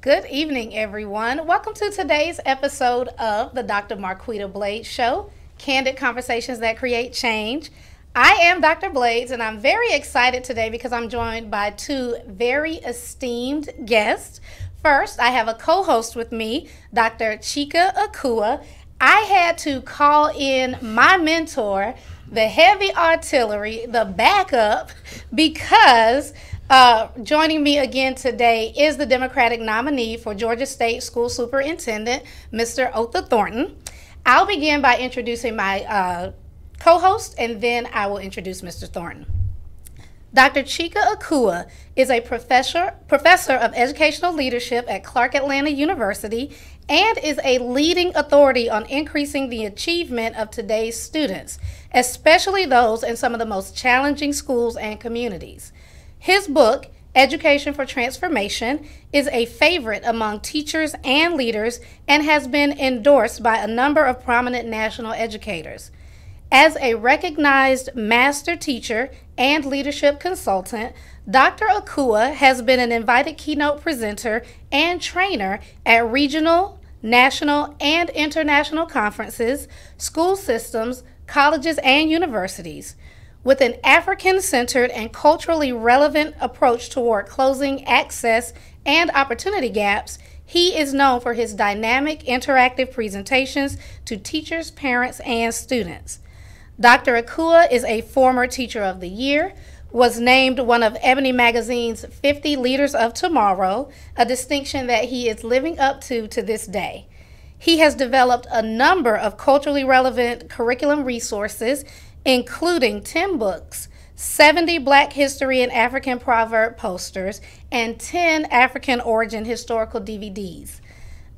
Good evening, everyone. Welcome to today's episode of the Dr. Marquita Blades Show, Candid Conversations that Create Change. I am Dr. Blades, and I'm very excited today because I'm joined by two very esteemed guests. First, I have a co-host with me, Dr. Chika Akua. I had to call in my mentor, the heavy artillery, the backup, because joining me again today is the Democratic nominee for Georgia State School Superintendent, Mr. Otha Thornton. I'll begin by introducing my co-host, and then I will introduce Mr. Thornton. Dr. Chika Akua is a professor of educational leadership at Clark Atlanta University and is a leading authority on increasing the achievement of today's students, especially those in some of the most challenging schools and communities. His book, Education for Transformation, is a favorite among teachers and leaders and has been endorsed by a number of prominent national educators. As a recognized master teacher and leadership consultant, Dr. Akua has been an invited keynote presenter and trainer at regional, national, and international conferences, school systems, colleges, and universities. With an African-centered and culturally relevant approach toward closing access and opportunity gaps, he is known for his dynamic, interactive presentations to teachers, parents, and students. Dr. Akua is a former Teacher of the Year, was named one of Ebony Magazine's 50 Leaders of Tomorrow, a distinction that he is living up to this day. He has developed a number of culturally relevant curriculum resources, including 10 books, 70 Black History and African Proverb posters, and 10 African origin historical DVDs.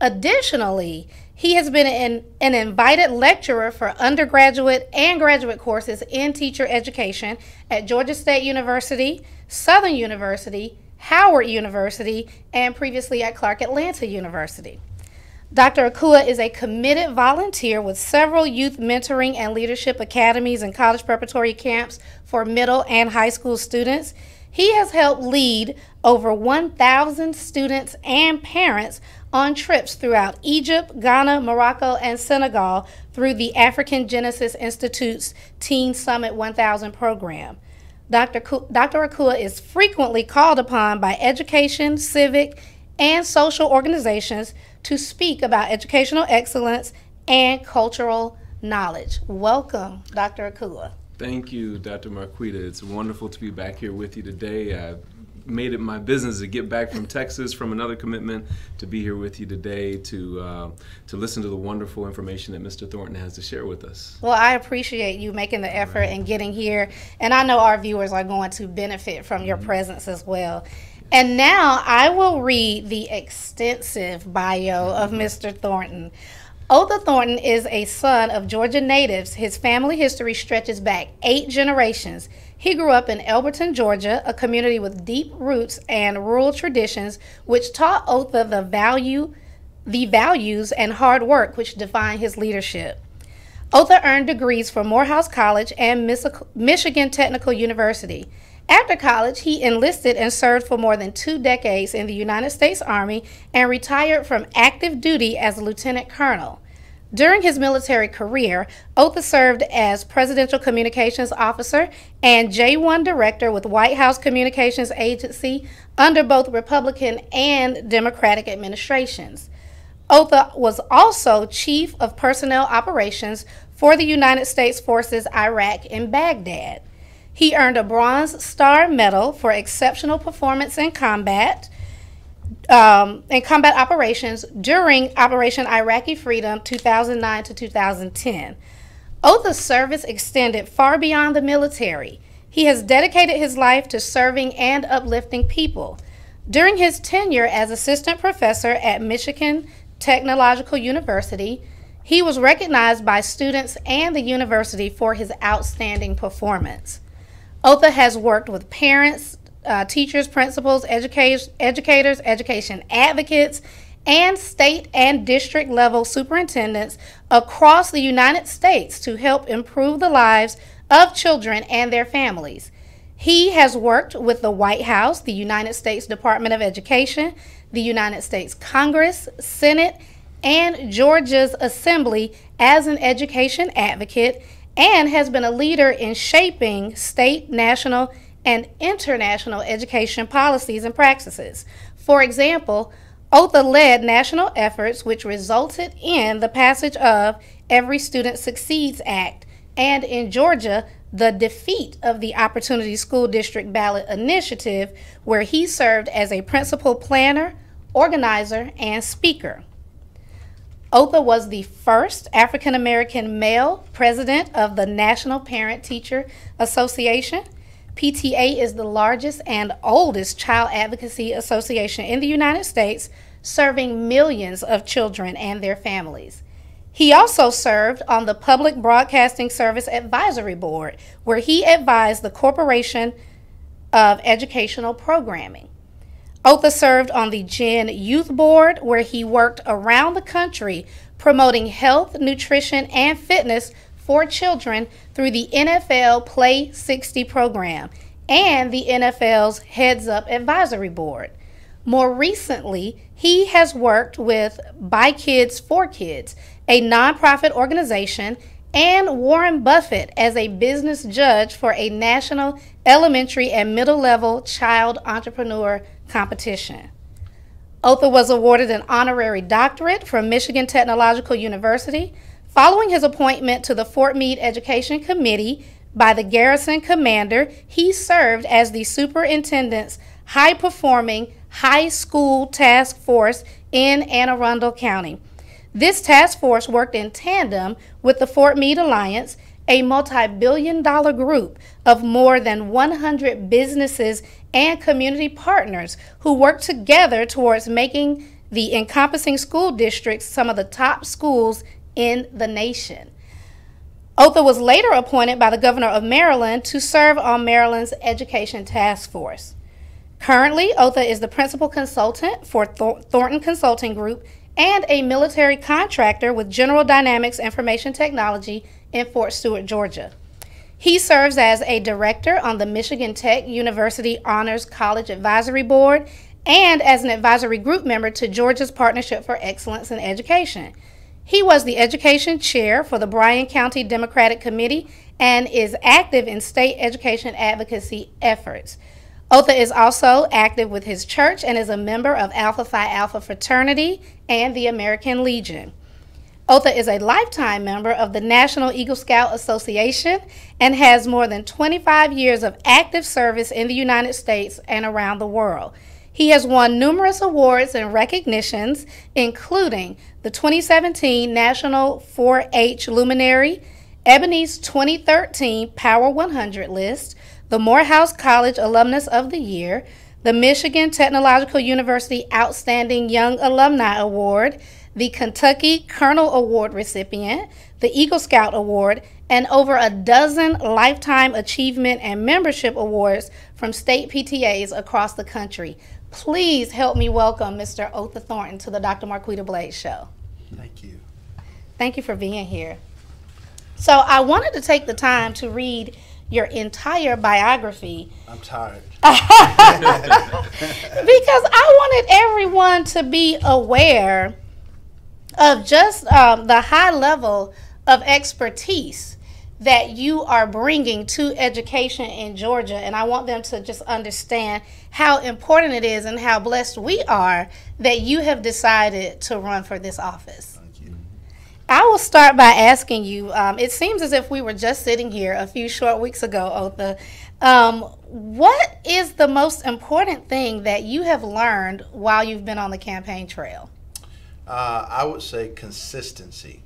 Additionally, he has been an invited lecturer for undergraduate and graduate courses in teacher education at Georgia State University, Southern University, Howard University, and previously at Clark Atlanta University. Dr. Akua is a committed volunteer with several youth mentoring and leadership academies and college preparatory camps for middle and high school students. He has helped lead over 1,000 students and parents on trips throughout Egypt, Ghana, Morocco, and Senegal through the African Genesis Institute's Teen Summit 1000 program. Dr. Akua is frequently called upon by education, civic, and social organizations to speak about educational excellence and cultural knowledge. Welcome, Dr. Akua. Thank you, Dr. Marquita. It's wonderful to be back here with you today. I made it my business to get back from Texas from another commitment to be here with you today to listen to the wonderful information that Mr. Thornton has to share with us. Well, I appreciate you making the effort and getting here, and I know our viewers are going to benefit from your presence as well. And now I will read the extensive bio of Mr. Thornton. Otha Thornton is a son of Georgia natives. His family history stretches back 8 generations. He grew up in Elberton, Georgia, a community with deep roots and rural traditions, which taught Otha the values and hard work which define his leadership. Otha earned degrees from Morehouse College and Michigan Technical University. After college, he enlisted and served for more than 2 decades in the United States Army and retired from active duty as a lieutenant colonel. During his military career, Otha served as Presidential Communications Officer and J1 Director with White House Communications Agency under both Republican and Democratic administrations. Otha was also Chief of Personnel Operations for the United States Forces Iraq in Baghdad. He earned a Bronze Star Medal for exceptional performance in combat operations during Operation Iraqi Freedom 2009 to 2010. Otha's service extended far beyond the military. He has dedicated his life to serving and uplifting people. During his tenure as assistant professor at Michigan Technological University, he was recognized by students and the university for his outstanding performance. Otha has worked with parents, teachers, principals, educators, education advocates, and state and district level superintendents across the United States to help improve the lives of children and their families. He has worked with the White House, the United States Department of Education, the United States Congress, Senate, and Georgia's Assembly as an education advocate, and has been a leader in shaping state, national, and international education policies and practices. For example, OTHA led national efforts which resulted in the passage of Every Student Succeeds Act, and in Georgia, the defeat of the Opportunity School District Ballot Initiative, where he served as a principal planner, organizer, and speaker. OTHA was the first African American male president of the National Parent Teacher Association. PTA is the largest and oldest child advocacy association in the United States, serving millions of children and their families. He also served on the Public Broadcasting Service Advisory Board, where he advised the Corporation of Educational Programming. OTHA served on the GEN Youth Board, where he worked around the country promoting health, nutrition, and fitness for children through the NFL Play 60 program and the NFL's Heads Up Advisory Board. More recently, he has worked with By Kids for Kids, a nonprofit organization, and Warren Buffett as a business judge for a national elementary and middle level child entrepreneur competition. OTHA was awarded an honorary doctorate from Michigan Technological University following his appointment to the Fort Meade Education Committee by the Garrison Commander. He served as the superintendent's high-performing high school task force in Anne Arundel County. This task force worked in tandem with the Fort Meade Alliance, a multi-billion-dollar group of more than 100 businesses and community partners who work together towards making the encompassing school districts some of the top schools in the nation. OTHA was later appointed by the governor of Maryland to serve on Maryland's Education Task Force. Currently, OTHA is the principal consultant for Thornton Consulting Group and a military contractor with General Dynamics Information Technology in Fort Stewart, Georgia. He serves as a director on the Michigan Tech University Honors College Advisory Board and as an advisory group member to Georgia's Partnership for Excellence in Education. He was the education chair for the Bryan County Democratic Committee and is active in state education advocacy efforts. OTHA is also active with his church and is a member of Alpha Phi Alpha Fraternity and the American Legion. OTHA is a lifetime member of the National Eagle Scout Association and has more than 25 years of active service in the United States and around the world. He has won numerous awards and recognitions, including the 2017 National 4-H Luminary, Ebony's 2013 Power 100 list, the Morehouse College Alumnus of the Year, the Michigan Technological University Outstanding Young Alumni Award, the Kentucky Colonel Award recipient, the Eagle Scout Award, and over a dozen Lifetime Achievement and Membership Awards from state PTAs across the country. Please help me welcome Mr. OTHA Thornton to the Dr. Marquita Blades Show. Thank you. Thank you for being here. So I wanted to take the time to read your entire biography. I'm tired. Because I wanted everyone to be aware of just the high level of expertise that you are bringing to education in Georgia, and I want them to just understand how important it is and how blessed we are that you have decided to run for this office. Thank you. I will start by asking you, it seems as if we were just sitting here a few short weeks ago, OTHA. What is the most important thing that you have learned while you've been on the campaign trail? I would say consistency.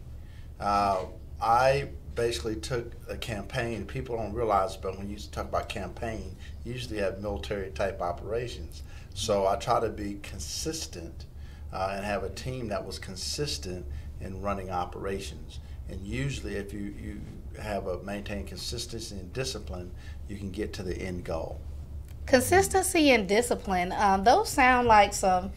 I basically took a campaign. People don't realize, but when you talk about campaign, you usually have military type operations. So I try to be consistent and have a team that was consistent in running operations. And usually if you have a maintain consistency and discipline, you can get to the end goal. Consistency and discipline, those sound like some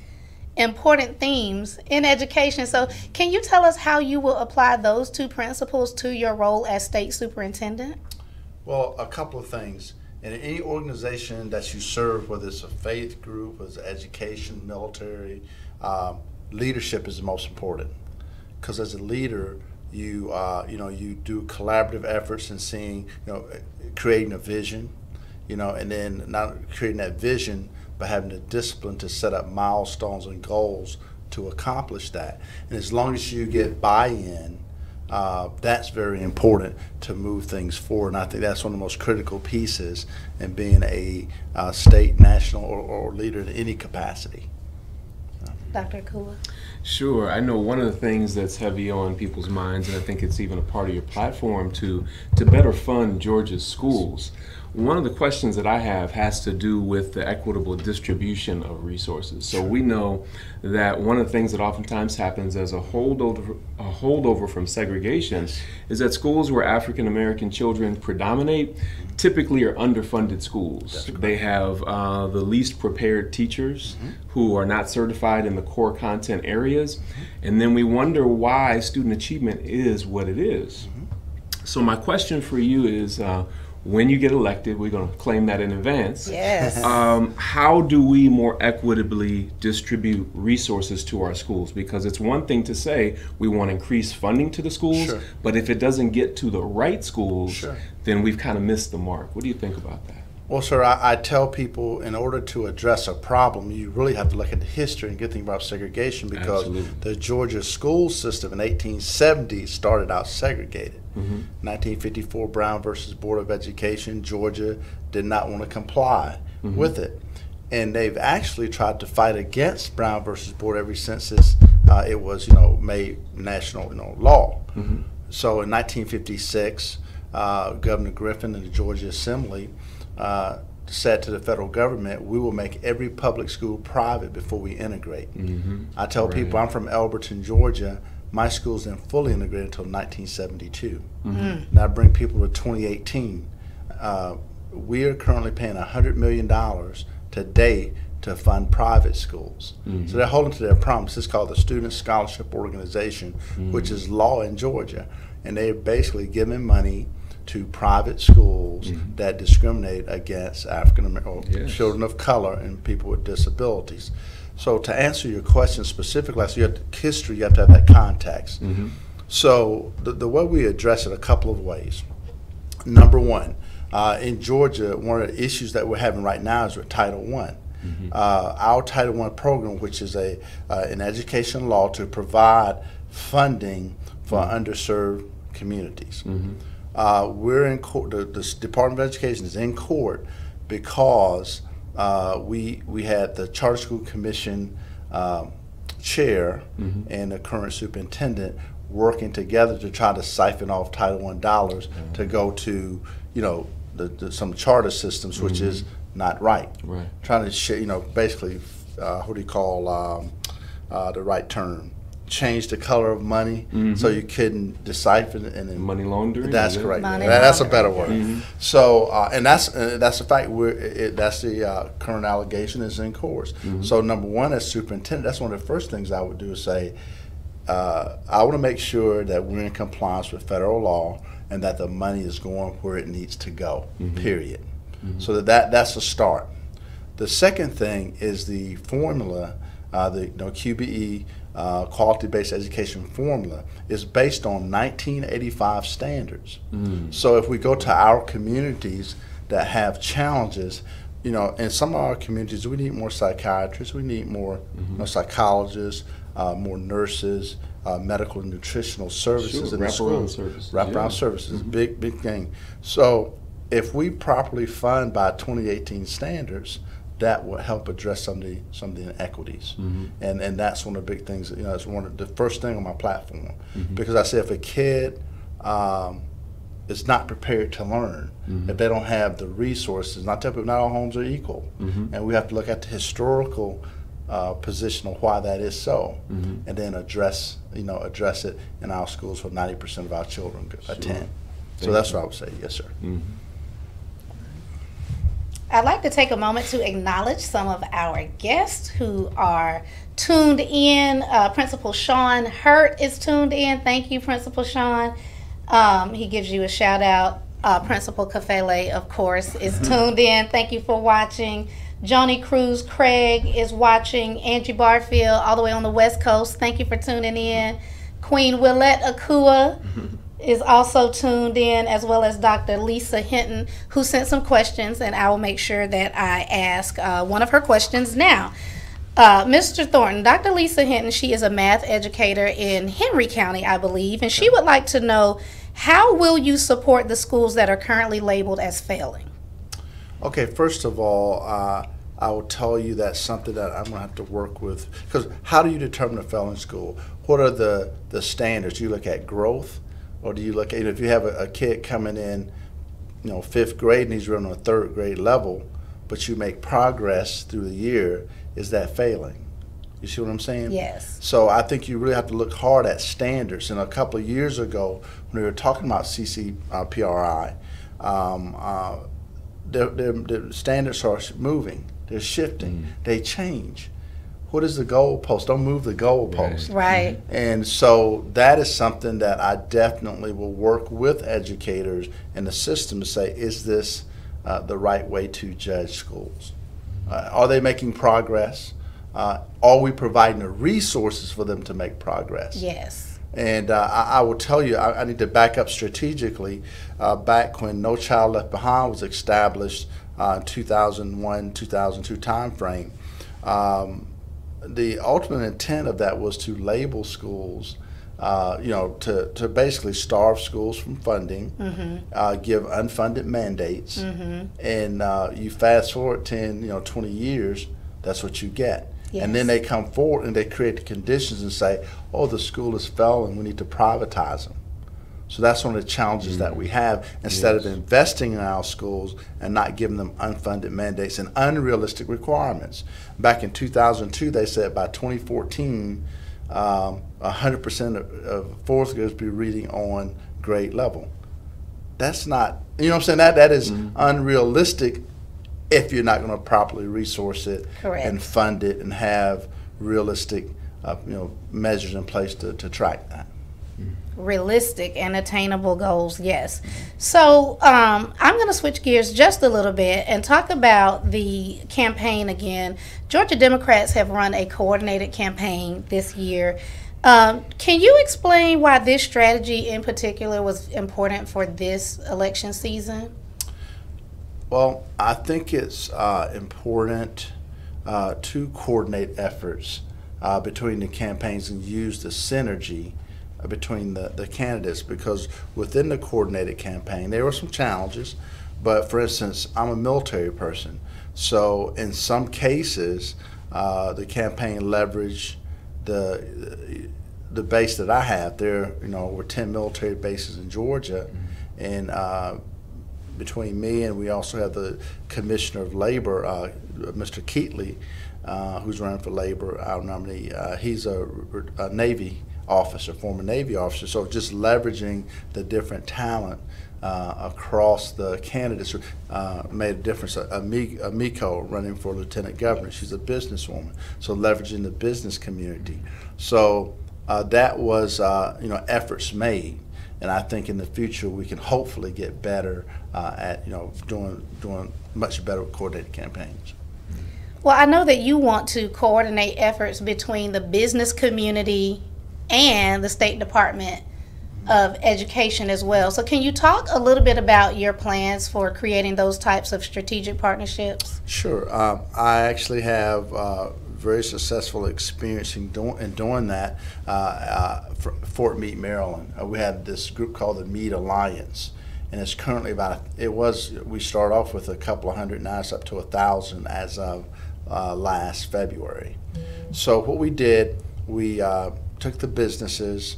important themes in education. So can you tell us how you will apply those two principles to your role as state superintendent? Well, a couple of things. And any organization that you serve, whether it's a faith group, whether it's education, military, leadership is the most important. Because as a leader, you do collaborative efforts in seeing, creating a vision, and then not creating that vision, but having the discipline to set up milestones and goals to accomplish that. And as long as you get buy-in, that's very important to move things forward. And I think that's one of the most critical pieces in being a state, national, or leader in any capacity. Dr. Kula? Sure. I know one of the things that's heavy on people's minds, and I think it's even a part of your platform, to better fund Georgia's schools. One of the questions that I have has to do with the equitable distribution of resources. So we know that one of the things that oftentimes happens as a holdover from segregation is that schools where African American children predominate typically are underfunded schools. They have the least prepared teachers who are not certified in the core content areas, and then we wonder why student achievement is what it is. So my question for you is, when you get elected, we're going to claim that in advance. Yes. How do we more equitably distribute resources to our schools? Because it's one thing to say we want increased funding to the schools, but if it doesn't get to the right schools, then we've kind of missed the mark. What do you think about that? Well, sir, I tell people in order to address a problem, you really have to look at the history and get things about segregation, because the Georgia school system in 1870 started out segregated. 1954 Brown versus Board of Education, Georgia did not want to comply with it. And they've actually tried to fight against Brown versus Board ever since it was made national law. So in 1956, Governor Griffin and the Georgia Assembly said to the federal government, we will make every public school private before we integrate. I tell people, I'm from Elberton, Georgia. My school's been fully integrated until 1972. Now I bring people to 2018. We are currently paying $100 million today to fund private schools. So they're holding to their promise. It's called the Student Scholarship Organization, which is law in Georgia. And they're basically giving money to private schools that discriminate against African American children of color and people with disabilities. So to answer your question specifically, so you have history, you have to have that context. So the way we address it a couple of ways. Number one, in Georgia, one of the issues that we're having right now is with Title I. Our Title I program, which is an education law to provide funding for underserved communities. We're in court. The Department of Education is in court because we had the Charter School Commission chair and the current superintendent working together to try to siphon off Title I dollars to go to some charter systems, which is not right. Trying to share, basically, what do you call the right term? Change the color of money so you couldn't decipher it. And money laundering? That's correct. That's a better word. So, and that's the fact. That's the current allegation is in court. So, number one, as superintendent, that's one of the first things I would do is say, I want to make sure that we're in compliance with federal law and that the money is going where it needs to go, period. So that's a start. The second thing is the formula, the QBE, quality-based education formula, is based on 1985 standards. So if we go to our communities that have challenges, in some of our communities, we need more psychiatrists, we need more psychologists, more nurses, medical and nutritional services in the schools. Wraparound services, big thing. So if we properly fund by 2018 standards, that will help address some of the inequities, and that's one of the big things. It's one of the first thing on my platform, because I say if a kid is not prepared to learn, if they don't have the resources, not all homes are equal, and we have to look at the historical position of why that is so, and then address it in our schools where 90% of our children attend. So that's what I would say. Yes, sir. I'd like to take a moment to acknowledge some of our guests who are tuned in. Principal Sean Hurt is tuned in. Thank you, Principal Sean. He gives you a shout out. Principal Kafele, of course, is tuned in. Thank you for watching. Joni Cruz Craig is watching. Angie Barfield, all the way on the West Coast. Thank you for tuning in. Queen Willette Akua is also tuned in, as well as Dr. Lisa Hinton, who sent some questions, and I will make sure that I ask one of her questions now. Mr. Thornton, Dr. Lisa Hinton, she is a math educator in Henry County, I believe, and she would like to know, how will you support the schools that are currently labeled as failing? Okay, first of all, I will tell you that's something that I'm going to have to work with. Because how do you determine a failing school? What are the standards? Do you look at growth, or do you look at, if you have a kid coming in, 5th grade and he's running a 3rd grade level, but you make progress through the year, is that failing? You see what I'm saying? Yes. So I think you really have to look hard at standards. And a couple of years ago, when we were talking about CCPRI, the standards are moving. They're shifting. They change. What is the goalpost? Don't move the goalpost. Right. And so that is something that I definitely will work with educators in the system to say, is this the right way to judge schools? Are they making progress? Are we providing the resources for them to make progress? Yes. And I will tell you, I need to back up strategically. Back when No Child Left Behind was established in 2001, 2002 timeframe, the ultimate intent of that was to label schools, to basically starve schools from funding, give unfunded mandates, and you fast forward 10, 20 years, that's what you get. Yes. And then they come forward and they create the conditions and say, oh, the school is failing, we need to privatize them. So that's one of the challenges that we have. Instead of investing in our schools and not giving them unfunded mandates and unrealistic requirements. Back in 2002, they said by 2014, 100% of 4th graders be reading on grade level. That's not, you know what I'm saying? That is unrealistic if you're not going to properly resource it and fund it and have realistic measures in place to track that. Realistic and attainable goals, yes. So I'm going to switch gears just a little bit and talk about the campaign again. Georgia Democrats have run a coordinated campaign this year. Can you explain why this strategy in particular was important for this election season? Well, I think it's important to coordinate efforts between the campaigns and use the synergy between the candidates, because within the coordinated campaign there were some challenges. But for instance, I'm a military person, so in some cases the campaign leveraged the base that I have. There over 10 military bases in Georgia, and between me and we also have the Commissioner of Labor, Mr. Keatley, who's running for labor, our nominee. He's a Navy officer, former Navy officer. So just leveraging the different talent across the candidates made a difference. Miko running for lieutenant governor, she's a businesswoman. So leveraging the business community. So that was efforts made. And I think in the future we can hopefully get better at doing much better with coordinated campaigns. Well, I know that you want to coordinate efforts between the business community and the State Department of Education as well. So can you talk a little bit about your plans for creating those types of strategic partnerships? Sure. I actually have very successful experience in doing that. Fort Meade, Maryland. We had this group called the Meade Alliance, and it's currently we started off with a couple of hundred, now it's up to 1,000 as of last February. So what we did, we took the businesses,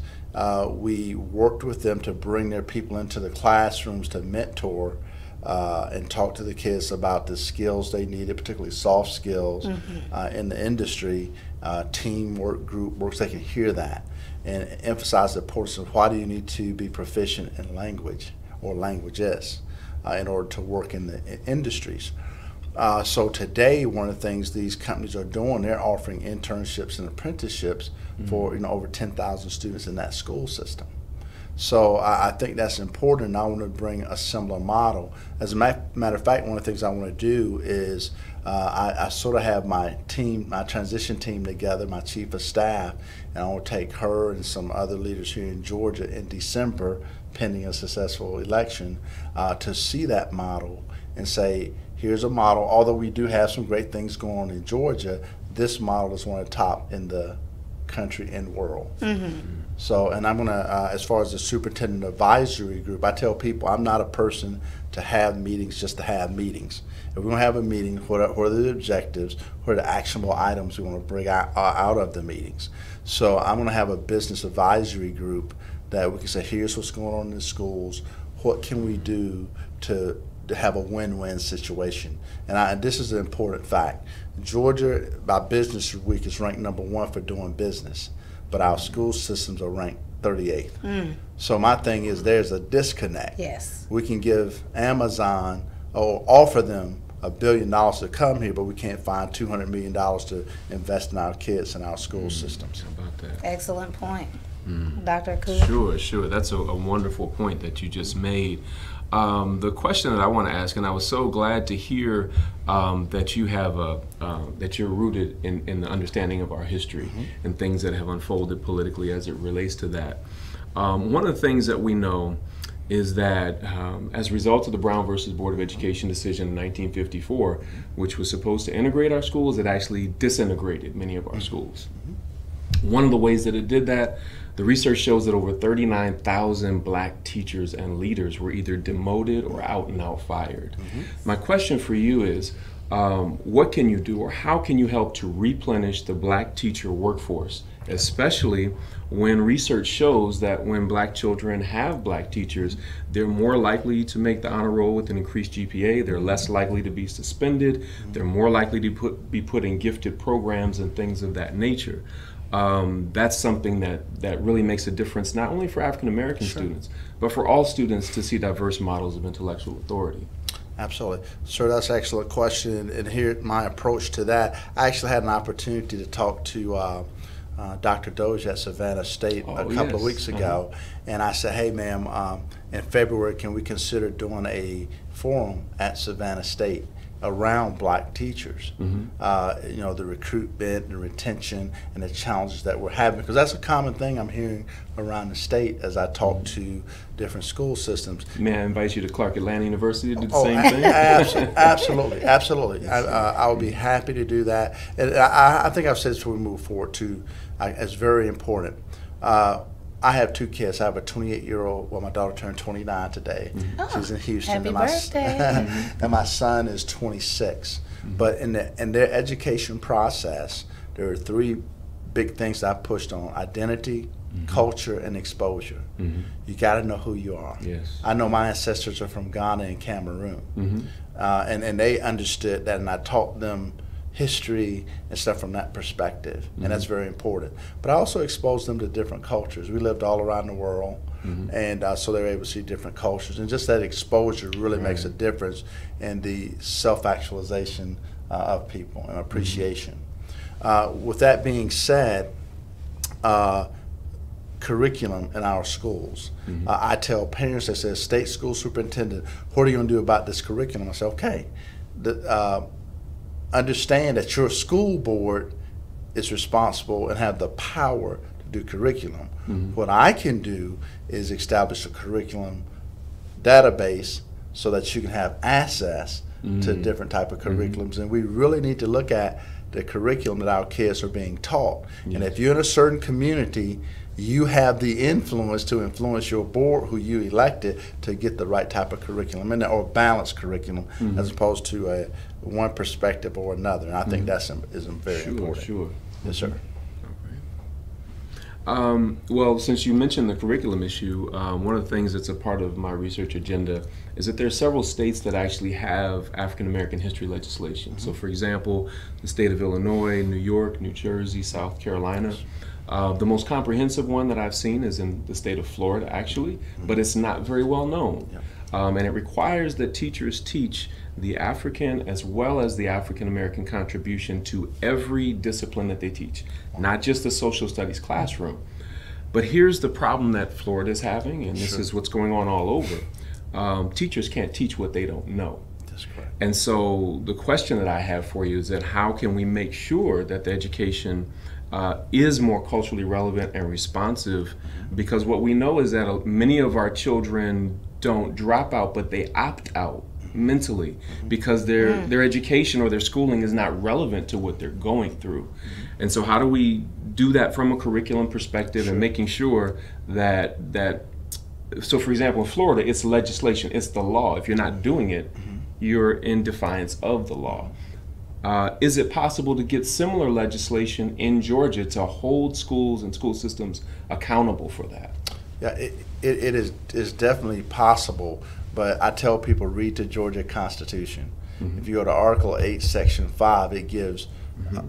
we worked with them to bring their people into the classrooms to mentor and talk to the kids about the skills they needed, particularly soft skills in the industry, teamwork, group work, so they can hear that and emphasize the importance of why do you need to be proficient in language or languages in order to work in the industries. So today, one of the things these companies are doing, they're offering internships and apprenticeships for over 10,000 students in that school system. So I think that's important, and I want to bring a similar model. As a matter of fact, one of the things I want to do is I sort of have my team, my transition team together, my chief of staff, and I want to take her and some other leaders here in Georgia in December, pending a successful election, to see that model and say, here's a model. Although we do have some great things going on in Georgia, this model is one of the top in the country and world. So, and I'm going to, as far as the superintendent advisory group, I tell people I'm not a person to have meetings just to have meetings. If we're going to have a meeting, what are the objectives, what are the actionable items we want to bring out of the meetings? So I'm going to have a business advisory group that we can say, here's what's going on in the schools, what can we do to have a win-win situation. And this is an important fact. Georgia, by Business Week, is ranked #1 for doing business, but our school systems are ranked 38th. So my thing is, there's a disconnect. Yes. We can give Amazon or offer them $1 billion to come here, but we can't find $200 million to invest in our kids and our school systems. How about that? Excellent point. Dr. Akuda? Sure. That's a wonderful point that you just made. The question that I want to ask, and I was so glad to hear that you have that you're rooted in the understanding of our history and things that have unfolded politically as it relates to that. One of the things that we know is that as a result of the Brown versus Board of Education decision in 1954, which was supposed to integrate our schools, it actually disintegrated many of our schools. One of the ways that it did that, the research shows that over 39,000 black teachers and leaders were either demoted or out and out fired. My question for you is, what can you do, or how can you help to replenish the black teacher workforce, especially when research shows that when black children have black teachers, they're more likely to make the honor roll with an increased GPA, they're less likely to be suspended, they're more likely to be put in gifted programs and things of that nature. That's something that really makes a difference, not only for African American students, but for all students to see diverse models of intellectual authority. Absolutely. Sir, that's an excellent question. And here, my approach to that, I actually had an opportunity to talk to Dr. Doge at Savannah State a couple of weeks ago. And I said, hey, ma'am, in February, can we consider doing a forum at Savannah State around black teachers? You know, the recruitment and retention and the challenges that we're having, because that's a common thing I'm hearing around the state as I talk to different school systems. May I invite you to Clark Atlanta University to do the same thing? Absolutely. I would be happy to do that. And I think I've said this before we move forward too. It's very important. I have 2 kids. I have a 28-year-old. Well, my daughter turned 29 today. She's in Houston. Happy birthday! And my son is 26. But in their education process, there are 3 big things that I pushed on: identity, culture, and exposure. You got to know who you are. Yes. I know my ancestors are from Ghana and Cameroon, and they understood that, and I taught them history and stuff from that perspective, and that's very important. But I also exposed them to different cultures. We lived all around the world, and so they were able to see different cultures, and just that exposure really makes a difference in the self-actualization of people and appreciation. With that being said, curriculum in our schools. I tell parents, they say, state school superintendent, what are you going to do about this curriculum? I say, okay, understand that your school board is responsible and have the power to do curriculum. What I can do is establish a curriculum database so that you can have access to different type of curriculums. And we really need to look at the curriculum that our kids are being taught. And if you're in a certain community, you have the influence to influence your board, who you elected, to get the right type of curriculum in there, or balanced curriculum, as opposed to one perspective or another. And I think that's very important. Sure. Yes, sir. Well, since you mentioned the curriculum issue, one of the things that's a part of my research agenda is that there are several states that actually have African American history legislation. So, for example, the state of Illinois, New York, New Jersey, South Carolina. The most comprehensive one that I've seen is in the state of Florida, actually, but it's not very well known. And it requires that teachers teach the African as well as the African American contribution to every discipline that they teach, not just the social studies classroom. But here's the problem that Florida's having, and this Sure. is what's going on all over. Teachers can't teach what they don't know. That's correct. And so the question that I have for you is that how can we make sure that the education is more culturally relevant and responsive? Because what we know is that many of our children don't drop out, but they opt out mentally because their education or their schooling is not relevant to what they're going through. And so how do we do that from a curriculum perspective and making sure that so for example, in Florida, it's legislation, it's the law. If you're not doing it, you're in defiance of the law. Is it possible to get similar legislation in Georgia to hold schools and school systems accountable for that? Yeah, it is definitely possible, but I tell people read the Georgia Constitution. If you go to Article 8, Section 5, it gives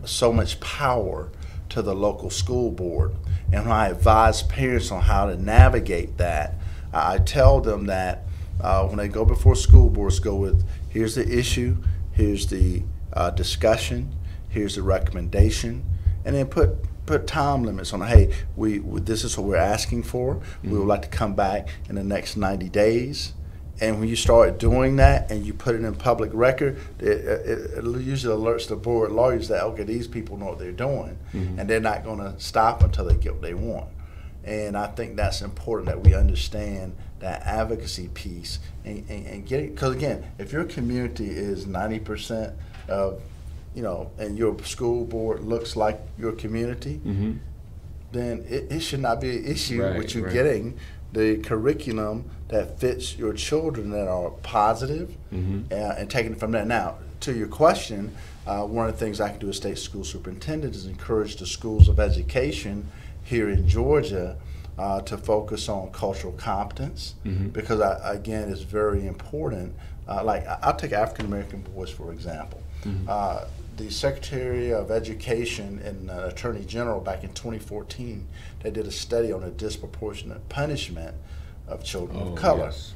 so much power to the local school board. And when I advise parents on how to navigate that, I tell them that when they go before school boards, go with here's the issue, here's the discussion, here's the recommendation, and then put time limits on, hey, this is what we're asking for. We would like to come back in the next 90 days. And when you start doing that and you put it in public record, it usually alerts the board lawyers that, okay, these people know what they're doing, and they're not going to stop until they get what they want. And I think that's important that we understand that advocacy piece and get it. Because again, if your community is 90% of, and your school board looks like your community, then it should not be an issue with you getting the curriculum that fits your children that are positive, and taking it from there. Now, to your question, one of the things I can do as state school superintendent is encourage the schools of education here in Georgia to focus on cultural competence, because again, it's very important. Like I'll take African American boys for example. The Secretary of Education and Attorney General back in 2014, they did a study on the disproportionate punishment of children of color. Yes.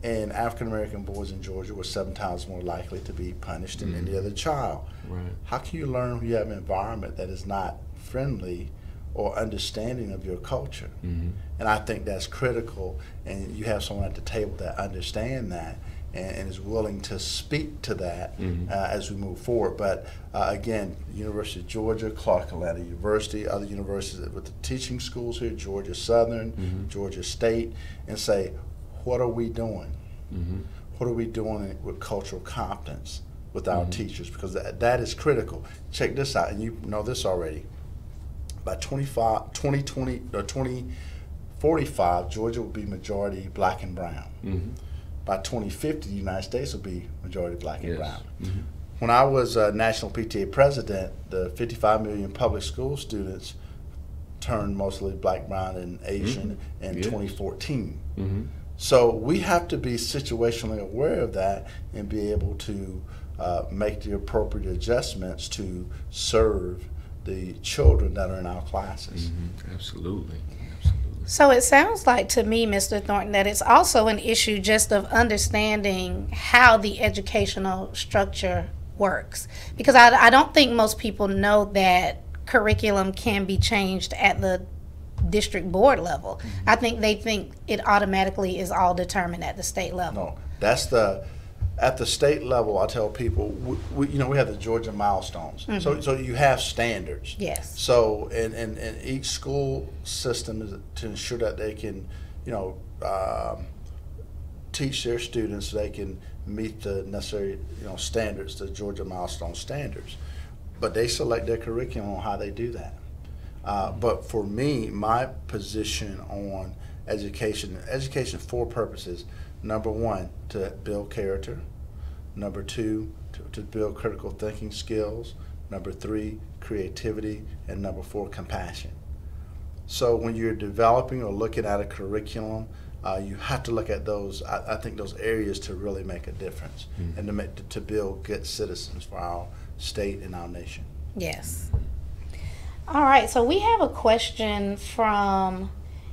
And African American boys in Georgia were 7 times more likely to be punished than any other child. Right. How can you learn when you have an environment that is not friendly or understanding of your culture? And I think that's critical, and you have someone at the table that understand that and is willing to speak to that as we move forward. But again, University of Georgia, Clark Atlanta University, other universities with the teaching schools here, Georgia Southern, Georgia State, and say, what are we doing? What are we doing with cultural competence with our teachers? Because that is critical. Check this out, and you know this already. By 2045, Georgia will be majority black and brown. By 2050, the United States will be majority black and brown. When I was National PTA president, the 55 million public school students turned mostly black, brown, and Asian in 2014. So we have to be situationally aware of that and be able to make the appropriate adjustments to serve the children that are in our classes. Absolutely. So it sounds like to me, Mr. Thornton, that it's also an issue just of understanding how the educational structure works. Because I don't think most people know that curriculum can be changed at the district board level. I think they think it automatically is all determined at the state level. No, that's at the state level. I tell people, we have the Georgia milestones. So you have standards. Yes. So and each school system is to ensure that they can, teach their students so they can meet the necessary, standards, the Georgia milestone standards. But they select their curriculum on how they do that. But for me, my position on education 4 purposes. Number 1, to build character. Number 2, to build critical thinking skills. Number 3, creativity. And number 4, compassion. So when you're developing or looking at a curriculum, you have to look at those, I think those areas to really make a difference and to build good citizens for our state and our nation. Yes. All right, so we have a question from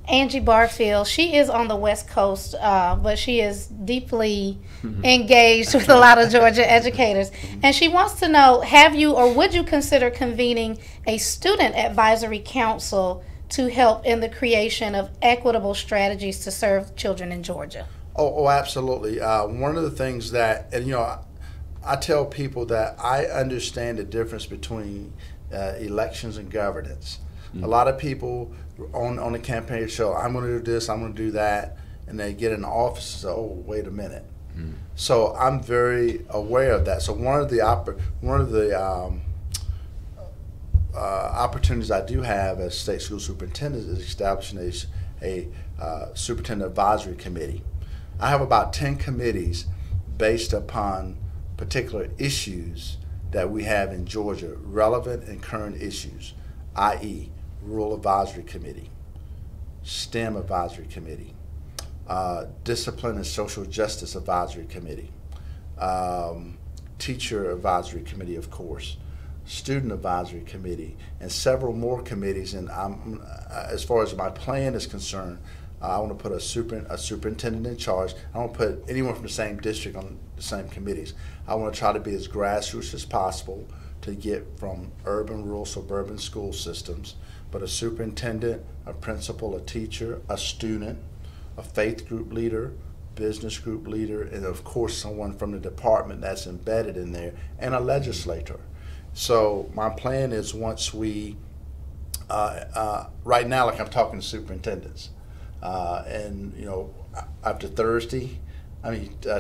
Angie Barfield. She is on the West Coast, but she is deeply engaged with a lot of Georgia educators. And she wants to know, have you or would you consider convening a student advisory council to help in the creation of equitable strategies to serve children in Georgia? Oh, absolutely. One of the things that, and I tell people that I understand the difference between elections and governance. A lot of people on the campaign show, I'm going to do this, I'm going to do that, and they get in the office and say, oh, wait a minute. So I'm very aware of that. So one of the opportunities I do have as state school superintendent is establishing a superintendent advisory committee. I have about 10 committees based upon particular issues that we have in Georgia, relevant and current issues, i.e. Rural Advisory Committee, STEM Advisory Committee, Discipline and Social Justice Advisory Committee, Teacher Advisory Committee, of course, Student Advisory Committee, and several more committees. And as far as my plan is concerned, I want to put a superintendent in charge. I don't put anyone from the same district on the same committees. I want to try to be as grassroots as possible to get from urban, rural, suburban school systems, but a superintendent, a principal, a teacher, a student, a faith group leader, business group leader, and of course someone from the department that's embedded in there, and a legislator. So my plan is once we, right now, like I'm talking to superintendents, and after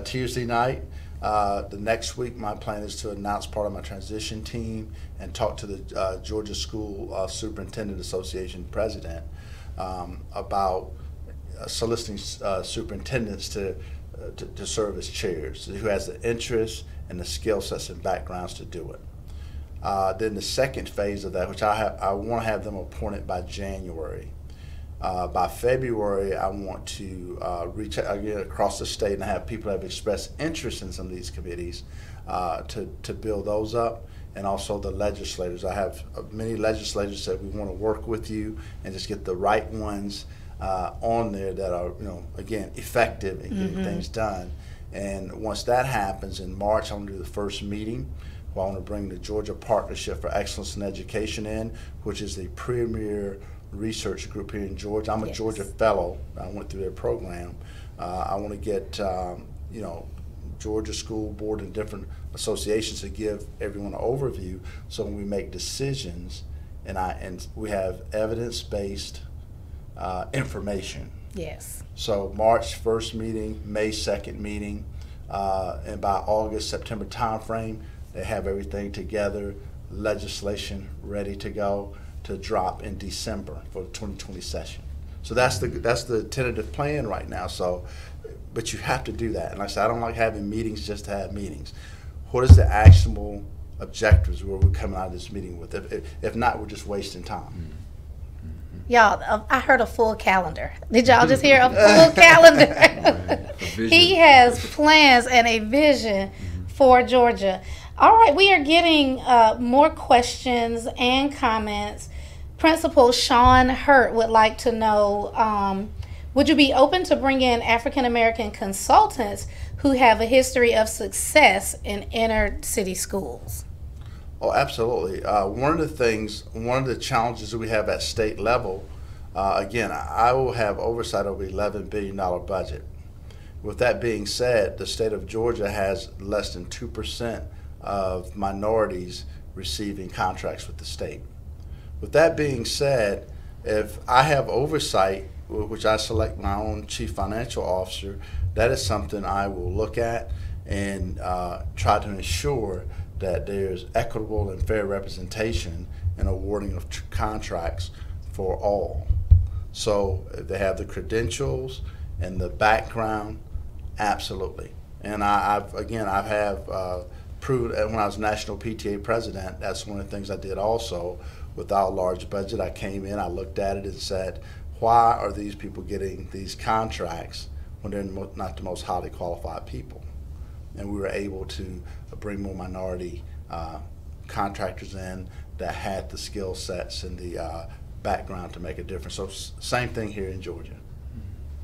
Tuesday night, the next week my plan is to announce part of my transition team and talk to the Georgia School Superintendent Association president about soliciting superintendents to serve as chairs, who has the interest and the skill sets and backgrounds to do it. Then the second phase of that, which I want to have them appointed by January. By February, I want to reach out again across the state and have people that have expressed interest in some of these committees to build those up, and also the legislators. I have many legislators that we want to work with you and just get the right ones on there that are, again, effective in getting things done. And once that happens in March, I'm going to do the first meeting. I want to bring the Georgia Partnership for Excellence in Education in, which is the premier research group here in Georgia. I'm a Georgia fellow. I went through their program. I want to get Georgia School Board and different associations to give everyone an overview, so when we make decisions and we have evidence-based information. Yes. So March 1st meeting, May 2nd meeting, and by August, September timeframe, they have everything together, legislation ready to go to drop in December for the 2020 session. So that's the tentative plan right now. So, but you have to do that. And like I said, I don't like having meetings just to have meetings. What is the actionable objectives where we're coming out of this meeting with? If not, we're just wasting time. Y'all, I heard a full calendar. Did y'all just hear a full calendar? He has plans and a vision for Georgia. All right, we are getting more questions and comments. Principal Sean Hurt would like to know, would you be open to bring in African American consultants who have a history of success in inner city schools? Oh, absolutely. One of the challenges that we have at state level, again, I will have oversight over $11 billion budget. With that being said, the state of Georgia has less than 2% of minorities receiving contracts with the state. With that being said, if I have oversight, which I select my own chief financial officer, that is something I will look at and try to ensure that there's equitable and fair representation in awarding of contracts for all. So if they have the credentials and the background, absolutely. And I've proven when I was national PTA president, that's one of the things I did also. Without a large budget, I came in, I looked at it and said, why are these people getting these contracts when they're not the most highly qualified people? And we were able to bring more minority contractors in that had the skill sets and the background to make a difference. So same thing here in Georgia.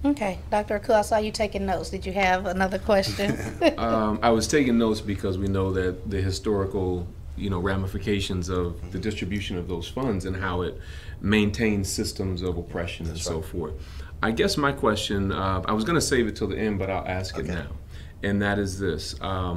Okay, Dr. Aku, I saw you taking notes. Did you have another question? I was taking notes because we know that the historical ramifications of the distribution of those funds and how it maintains systems of oppression and so forth. I guess my question, I was going to save it till the end, but I'll ask it now, and that is this. I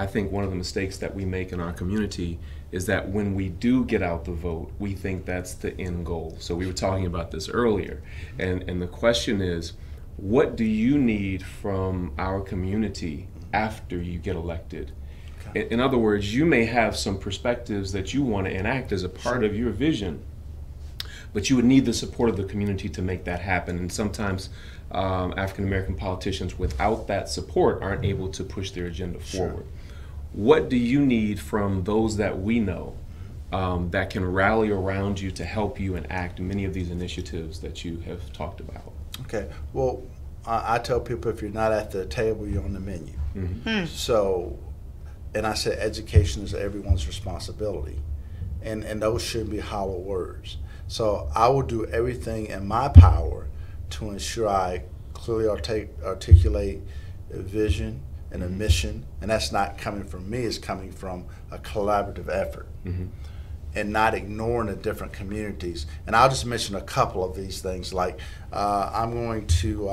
think one of the mistakes that we make in our community is that when we do get out the vote, we think that's the end goal. So we were talking about this earlier, and the question is, what do you need from our community after you get elected? In other words, you may have some perspectives that you want to enact as a part of your vision, but you would need the support of the community to make that happen. And sometimes African American politicians without that support aren't able to push their agenda forward. What do you need from those that we know that can rally around you to help you enact many of these initiatives that you have talked about? Okay, well, I tell people if you're not at the table, you're on the menu. So, and I said education is everyone's responsibility, and those shouldn't be hollow words. So I will do everything in my power to ensure I clearly articulate a vision and a mission, and that's not coming from me, it's coming from a collaborative effort. And not ignoring the different communities. And I'll just mention a couple of these things. Like I'm going to,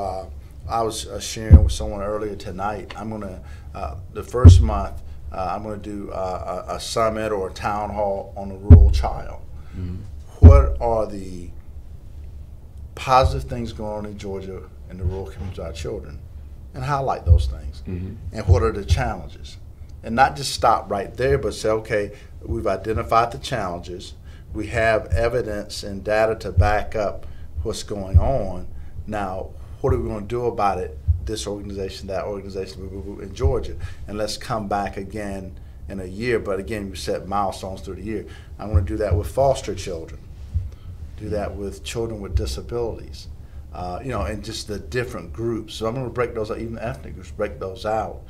I was sharing with someone earlier tonight, I'm going to, the first month, I'm going to do a summit or a town hall on the rural child. What are the positive things going on in Georgia in the rural community of our children? And highlight those things. And what are the challenges? And not just stop right there, but say, okay, we've identified the challenges. We have evidence and data to back up what's going on. Now, what are we going to do about it? This organization, that organization, in Georgia. And let's come back again in a year. But again, we set milestones through the year. I'm going to do that with foster children. Do that with children with disabilities. And just the different groups. So I'm going to break those out, even ethnic groups, break those out.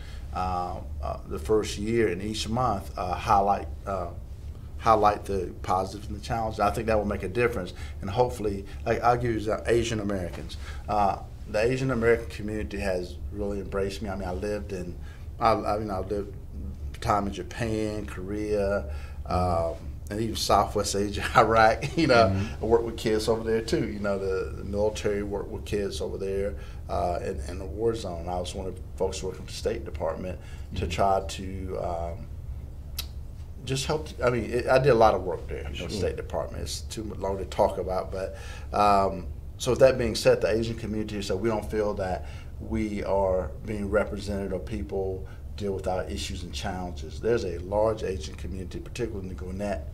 The first year and each month highlight the positives and the challenges. I think that will make a difference, and hopefully, like I'll give you Asian Americans. The Asian American community has really embraced me. I mean, I lived time in Japan, Korea, and even Southwest Asia, Iraq. I work with kids over there too. The military work with kids over there in the war zone. I was one of the folks working with the State Department to try to just help. I mean, I did a lot of work there in the State Department. It's too long to talk about, but so with that being said, the Asian community, so we don't feel that we are being represented or people deal with our issues and challenges. There's a large Asian community, particularly in the Gwinnett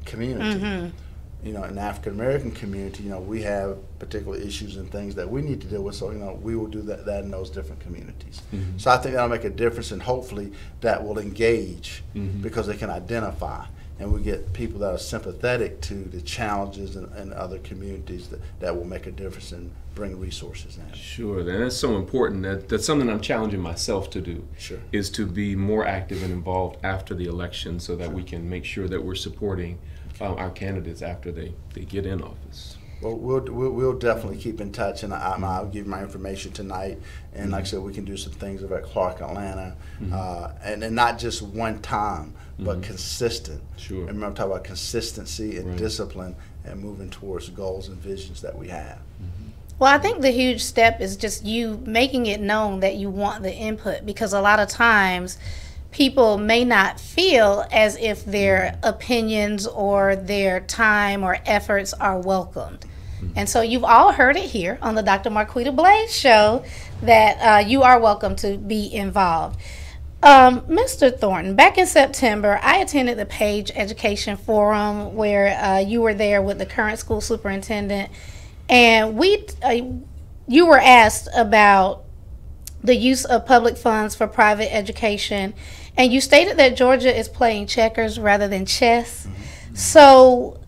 community. In the African American community, we have particular issues and things that we need to deal with. So, we will do that in those different communities. So I think that'll make a difference, and hopefully that will engage because they can identify, and we get people that are sympathetic to the challenges in other communities that will make a difference and bring resources in. Sure, and that's so important. That's something I'm challenging myself to do. Is to be more active and involved after the election, so that we can make sure that we're supporting our candidates after they get in office. Well, we'll definitely keep in touch, and I'll give you my information tonight. And like I said, we can do some things over at Clark, Atlanta, and not just one time, but consistent. And remember, I'm talking about consistency and discipline, and moving towards goals and visions that we have. Well, I think the huge step is just you making it known that you want the input, because a lot of times people may not feel as if their opinions or their time or efforts are welcomed. And so you've all heard it here on the Dr. Marquita Blades Show that you are welcome to be involved. Mr. Thornton, back in September, I attended the Page Education Forum where you were there with the current school superintendent, and you were asked about the use of public funds for private education, and you stated that Georgia is playing checkers rather than chess. So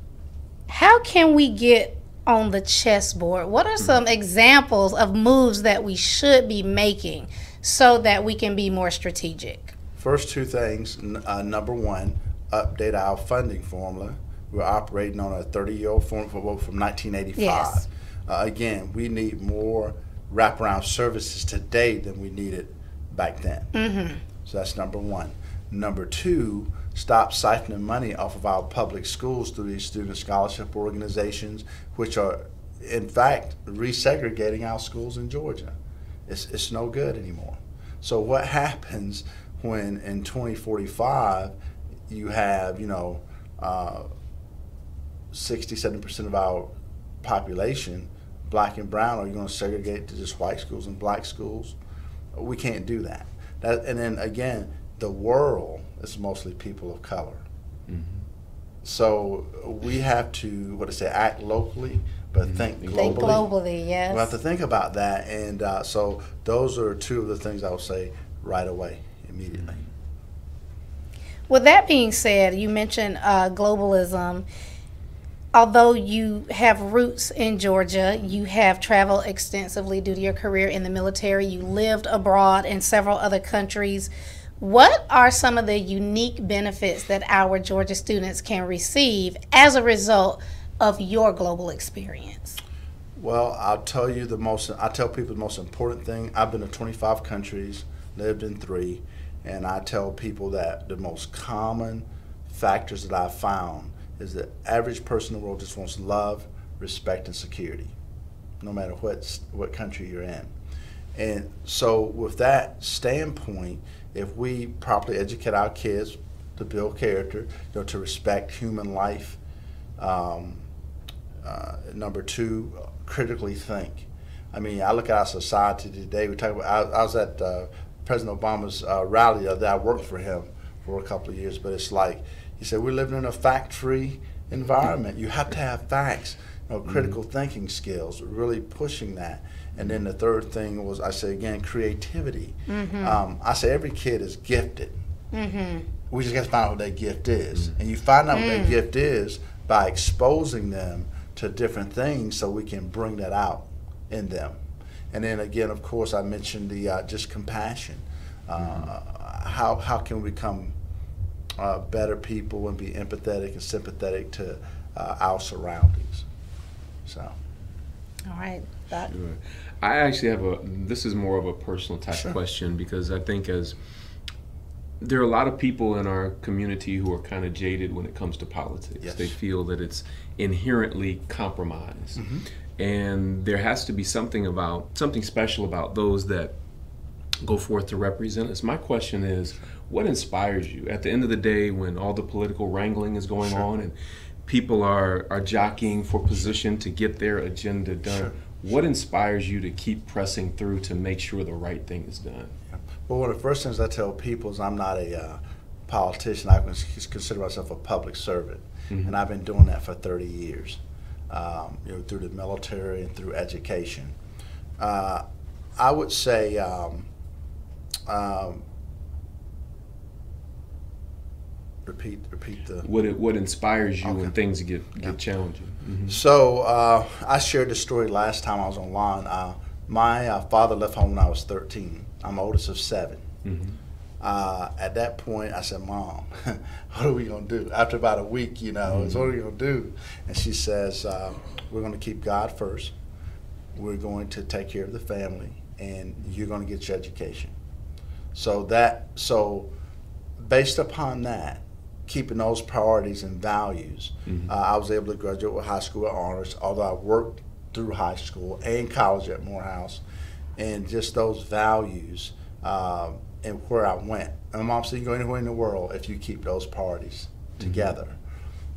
how can we get on the chessboard? What are some examples of moves that we should be making so that we can be more strategic? First two things. Number one, update our funding formula. We're operating on a 30-year-old formula from 1985. Yes. Again, we need more wraparound services today than we needed back then. So that's number one. Number two, stop siphoning money off of our public schools through these student scholarship organizations, which are, in fact, resegregating our schools in Georgia. It's no good anymore. So what happens when in 2045 you have, 60-70% of our population, black and brown? Are you going to segregate to just white schools and black schools? We can't do that. And then again, the world is mostly people of color. Mm-hmm. So we have to, act locally, but think globally. Think globally, yes. We have to think about that. And so those are two of the things I would say right away, immediately. With that being said, you mentioned globalism. Although you have roots in Georgia, you have traveled extensively due to your career in the military. You lived abroad in several other countries. What are some of the unique benefits that our Georgia students can receive as a result of your global experience? Well, I tell people the most important thing. I've been to 25 countries, lived in 3, and I tell people that the most common factors that I've found is the average person in the world just wants love, respect, and security, no matter what country you're in. And so with that standpoint, if we properly educate our kids to build character, to respect human life, number 2, critically think. I mean, I look at our society today. We talk about. I was at President Obama's rally the other day. I worked for him for a couple of years, but it's like, he said, we're living in a fact-free environment. You have to have facts, critical thinking skills, really pushing that. And then the third thing was, I say again, creativity. I say every kid is gifted. We just got to find out what their gift is. And you find out what their gift is by exposing them to different things so we can bring that out in them. And then again, of course, I mentioned the just compassion. How can we become better people and be empathetic and sympathetic to our surroundings? So. All right. Sure. I actually have this is more of a personal type question, because I think there are a lot of people in our community who are kind of jaded when it comes to politics. Yes. They feel that it's inherently compromised. And there has to be something special about those that go forth to represent us. My question is, what inspires you at the end of the day when all the political wrangling is going on and people are jockeying for position to get their agenda done? What inspires you to keep pressing through to make sure the right thing is done? Well, one of the first things I tell people is I'm not a politician. I consider myself a public servant, and I've been doing that for 30 years, through the military and through education. I would say repeat the what inspires you when things get challenging. So I shared this story last time I was online. My father left home when I was 13. I'm oldest of 7. At that point, I said, "Mom, what are we going to do?" After about a week, what are we going to do? And she says, "We're going to keep God first. We're going to take care of the family, and you're going to get your education." So based upon that, keeping those priorities and values, I was able to graduate with high school honors, although I worked through high school and college at Morehouse, and just those values and where I went. And my mom said, "You can go anywhere in the world if you keep those priorities together."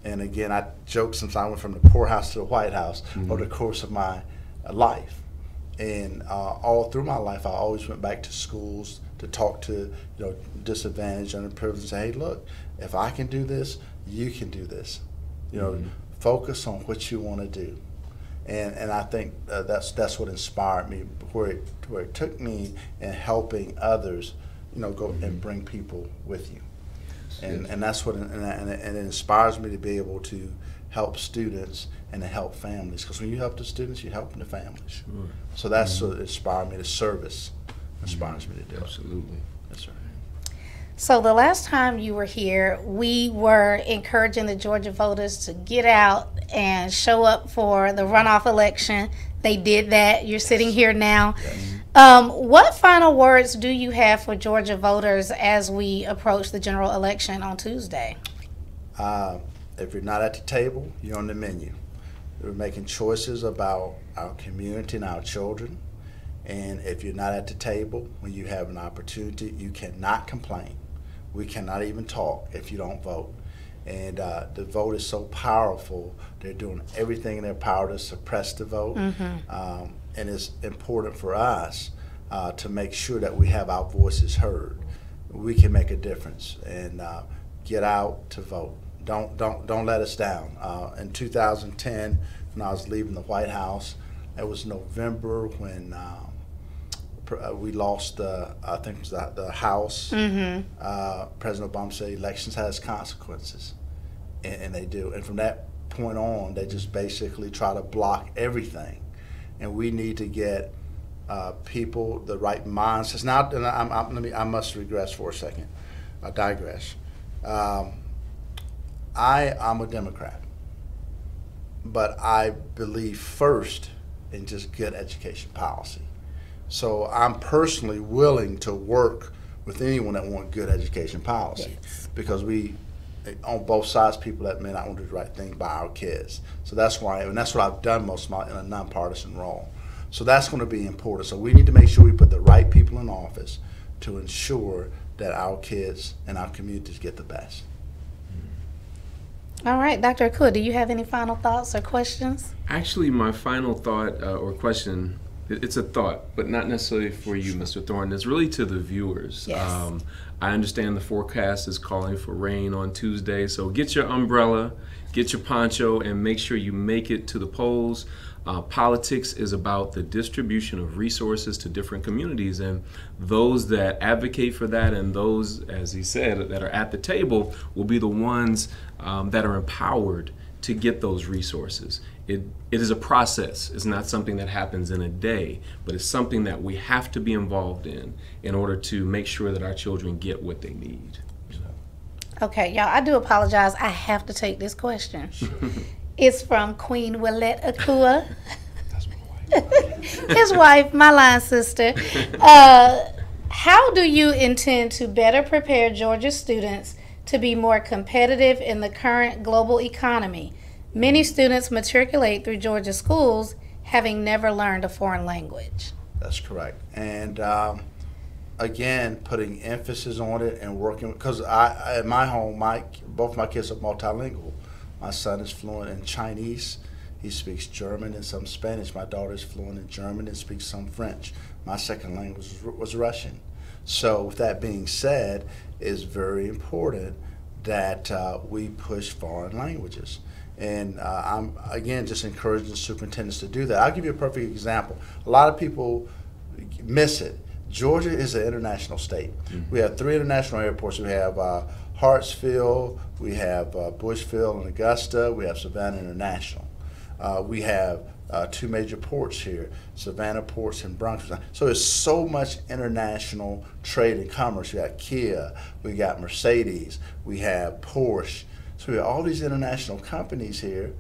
And again, I joke sometimes I went from the poorhouse to the White House over the course of my life. And all through my life, I always went back to schools to talk to disadvantaged, underprivileged, and say, "Hey, look, if I can do this, you can do this." Focus on what you want to do. And I think that's what inspired me, where it took me in helping others, go and bring people with you. And that's what and it inspires me to be able to help students and to help families, because when you help the students, you're helping the families. So that's what inspired me. The service inspires me to do it. Absolutely. That's right. So the last time you were here, we were encouraging the Georgia voters to get out and show up for the runoff election. They did that. You're sitting here now. What final words do you have for Georgia voters as we approach the general election on Tuesday? If you're not at the table, you're on the menu. We're making choices about our community and our children. And if you're not at the table, when you have an opportunity, you cannot complain. We cannot even talk if you don't vote. And the vote is so powerful. They're doing everything in their power to suppress the vote. And it's important for us to make sure that we have our voices heard. We can make a difference, and get out to vote. Don't let us down. In 2010, when I was leaving the White House, it was November when we lost I think it was the House. President Obama said elections has consequences, and they do. And from that point on, they just basically try to block everything. And we need to get people the right mindsets. Now, I must regress for a second. I digress. I'm a Democrat, but I believe first in just good education policy. So I'm personally willing to work with anyone that wants good education policy, because we, on both sides, people that may not want to do the right thing by our kids. So that's why, and that's what I've done most of my in a nonpartisan role. So that's going to be important. So we need to make sure we put the right people in office to ensure that our kids and our communities get the best. All right, Dr. Akua, do you have any final thoughts or questions? Actually, my final thought or question, it's a thought, but not necessarily for you, Mr. Thornton. It's really to the viewers. Yes. I understand the forecast is calling for rain on Tuesday, so get your umbrella, get your poncho, and make sure you make it to the polls. Politics is about the distribution of resources to different communities, and those that advocate for that and those, as he said, that are at the table will be the ones that are empowered to get those resources. It is a process. It's not something that happens in a day, but it's something that we have to be involved in order to make sure that our children get what they need. Okay, y'all, I do apologize. I have to take this question. It's from Queen Willette Akua. That's my wife. His wife, my line sister. How do you intend to better prepare Georgia students to be more competitive in the current global economy? Many students matriculate through Georgia schools having never learned a foreign language. That's correct. And again, putting emphasis on it and working, because at my home, both my kids are multilingual. My son is fluent in Chinese. He speaks German and some Spanish. My daughter is fluent in German and speaks some French. My second language was Russian. So with that being said, it's very important that we push foreign languages. And I'm, again, just encouraging superintendents to do that. I'll give you a perfect example. A lot of people miss it. Georgia is an international state. We have 3 international airports. We have Hartsfield, we have Bushville and Augusta, we have Savannah International. We have 2 major ports here, Savannah ports and Brunswick. So there's so much international trade and commerce. We got Kia, we got Mercedes, we have Porsche. So we have all these international companies here.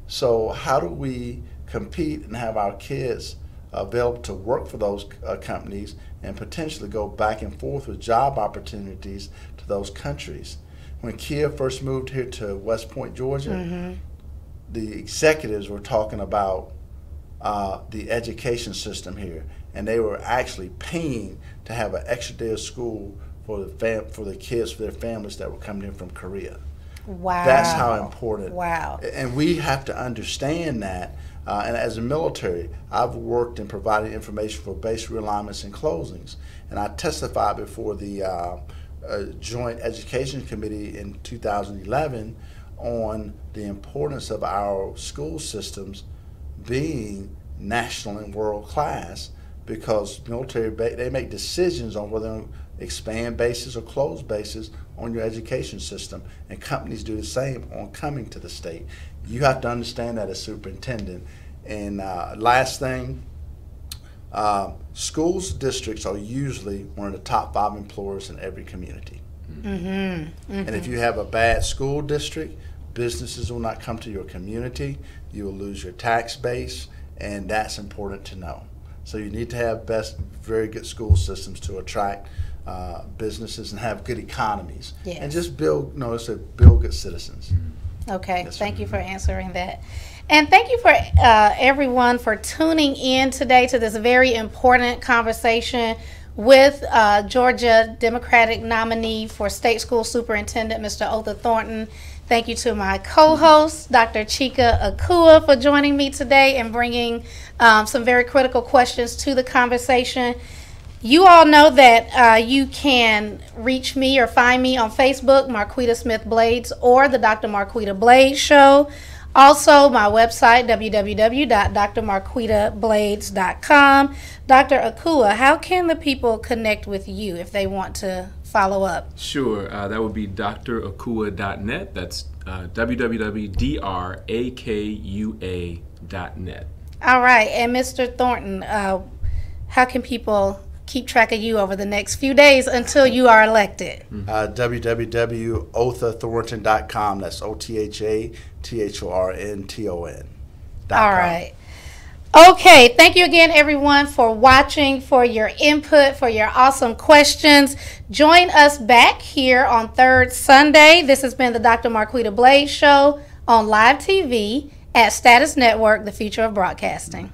So how do we compete and have our kids available to work for those companies and potentially go back and forth with job opportunities to those countries? When Kia first moved here to West Point, Georgia, the executives were talking about the education system here, and they were actually paying to have an extra day of school for the kids, for their families that were coming in from Korea. Wow. That's how important. Wow. And we have to understand that. And as a military, I've worked in providing information for base realignments and closings. And I testified before the Joint Education Committee in 2011 on the importance of our school systems being national and world class, because military, they make decisions on whether to expand bases or close bases on your education system, and companies do the same on coming to the state. You have to understand that as superintendent. And last thing, schools districts are usually one of the top 5 employers in every community. And if you have a bad school district, businesses will not come to your community. You will lose your tax base, and that's important to know. So you need to have very good school systems to attract businesses and have good economies. Yes. And just build good citizens. Okay, Yes, thank you for answering that. And thank you for everyone for tuning in today to this very important conversation with Georgia Democratic nominee for State School Superintendent, Mr. Otha Thornton. Thank you to my co-host, Dr. Chika Akua, for joining me today and bringing some very critical questions to the conversation. You all know that you can reach me or find me on Facebook, Marquita Smith Blades, or the Dr. Marquita Blades Show. Also, my website, www.drmarquitablades.com. Dr. Akua, how can the people connect with you if they want to follow up? Sure. That would be drakua.net. That's www.drakua.net. All right. And Mr. Thornton, how can people keep track of you over the next few days until you are elected? www.othathornton.com. That's OTHATHORNTON. All right. Okay. Thank you again, everyone, for watching, for your input, for your awesome questions. Join us back here on third Sunday. This has been the Dr. Marquita Blades Show on live TV at Status Network, the future of broadcasting.